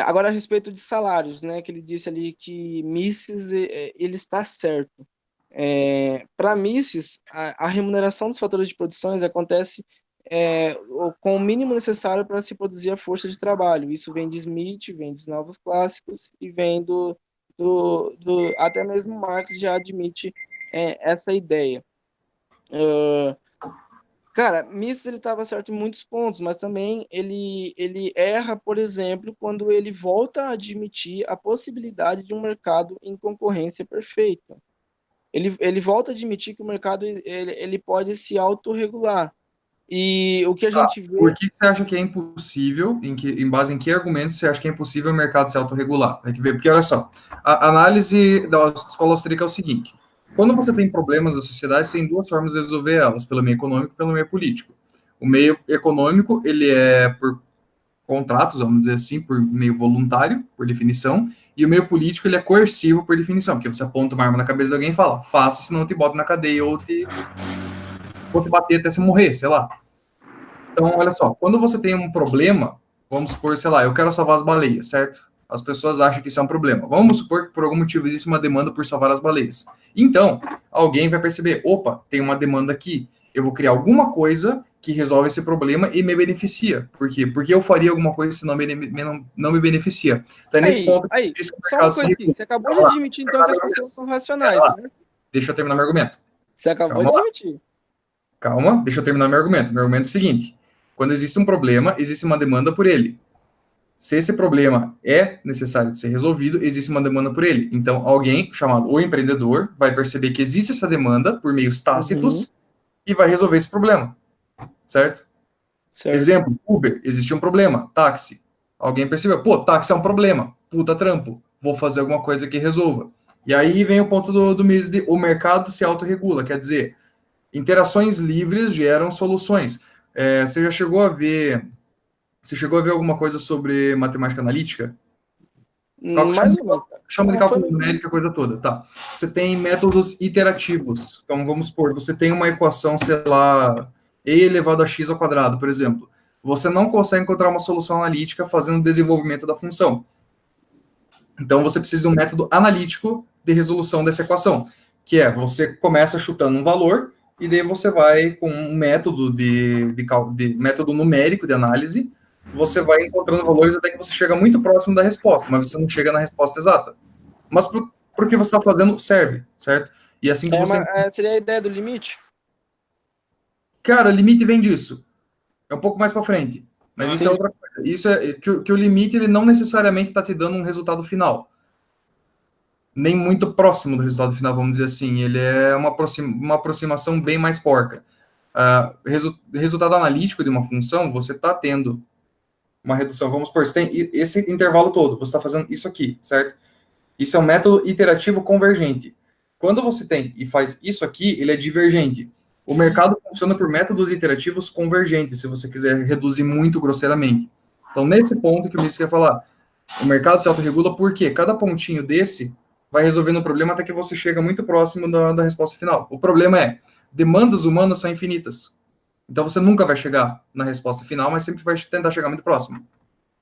Agora, a respeito de salários, né, que ele disse ali que Mises, ele está certo. Para Mises, a remuneração dos fatores de produções acontece com o mínimo necessário para se produzir a força de trabalho. Isso vem de Smith, vem dos novos clássicos e vem até mesmo Marx já admite essa ideia. Cara, Mises ele estava certo em muitos pontos, mas também ele erra, por exemplo, quando ele volta a admitir a possibilidade de um mercado em concorrência perfeita. Ele volta a admitir que o mercado ele pode se autorregular. E o que a gente Por vê. que você acha que é impossível? Em base em que argumentos você acha que é impossível o mercado se autorregular? Tem que ver, porque olha só, a análise da escola austríaca é o seguinte: quando você tem problemas da sociedade, você tem duas formas de resolver elas, pelo meio econômico e pelo meio político. O meio econômico, ele é por contratos, vamos dizer assim, por meio voluntário, por definição, e o meio político, ele é coercivo, por definição, porque você aponta uma arma na cabeça de alguém e fala, faça, senão eu te boto na cadeia ou te bater até você morrer, sei lá. Então, olha só, quando você tem um problema, vamos supor, sei lá, eu quero salvar as baleias, certo? As pessoas acham que isso é um problema. Vamos supor que por algum motivo existe uma demanda por salvar as baleias. Então, alguém vai perceber, opa, tem uma demanda aqui, eu vou criar alguma coisa que resolve esse problema e me beneficia. Por quê? Porque eu faria alguma coisa se não me beneficia. Então, é nesse ponto que diz que o Só uma mercado se coisa aqui. regula. Você acabou de Calma lá, admitir, então, que as pessoas são racionais, certo? deixa eu terminar meu argumento. Você acabou Calma de lá. admitir. Calma, deixa eu terminar meu argumento. Meu argumento é o seguinte: quando existe um problema, existe uma demanda por ele. Se esse problema é necessário de ser resolvido, existe uma demanda por ele. Então, alguém chamado o empreendedor vai perceber que existe essa demanda por meios Uhum, tácitos e vai resolver esse problema, certo? certo. Exemplo, Uber, existe um problema. Táxi. Alguém percebeu, pô, táxi é um problema. Puta trampo. Vou fazer alguma coisa que resolva. E aí vem o ponto do Mises de o mercado se autorregula, quer dizer, interações livres geram soluções. Você já chegou a ver. Você chegou a ver alguma coisa sobre matemática analítica? Mais ou menos, cara. Chama de Não foi cálculo muito numérico, isso. a coisa toda, tá? Você tem métodos iterativos. Então, vamos supor, você tem uma equação, sei lá, e elevado a x ao quadrado, por exemplo. Você não consegue encontrar uma solução analítica fazendo o desenvolvimento da função. Então, você precisa de um método analítico de resolução dessa equação, que é, você começa chutando um valor, e daí você vai com um método de método numérico de análise, você vai encontrando valores até que você chega muito próximo da resposta, mas você não chega na resposta exata. Mas pro que você está fazendo, serve, certo? E é assim que você. Seria a ideia do limite? Cara, limite vem disso. É um pouco mais para frente. Mas isso é Sim. outra coisa. Isso é que o limite ele não necessariamente está te dando um resultado final. Nem muito próximo do resultado final, vamos dizer assim. Ele é uma aproximação bem mais porca. Resultado analítico de uma função, você está tendo uma redução. Vamos supor, você tem esse intervalo todo, você está fazendo isso aqui, certo? Isso é um método iterativo convergente. Quando você tem e faz isso aqui, ele é divergente. O mercado funciona por métodos iterativos convergentes, se você quiser reduzir muito grosseiramente. Então, nesse ponto que o Mises quer falar, o mercado se autorregula porque cada pontinho desse vai resolvendo o problema até que você chega muito próximo da resposta final. O problema é, demandas humanas são infinitas. Então, você nunca vai chegar na resposta final, mas sempre vai tentar chegar muito próximo.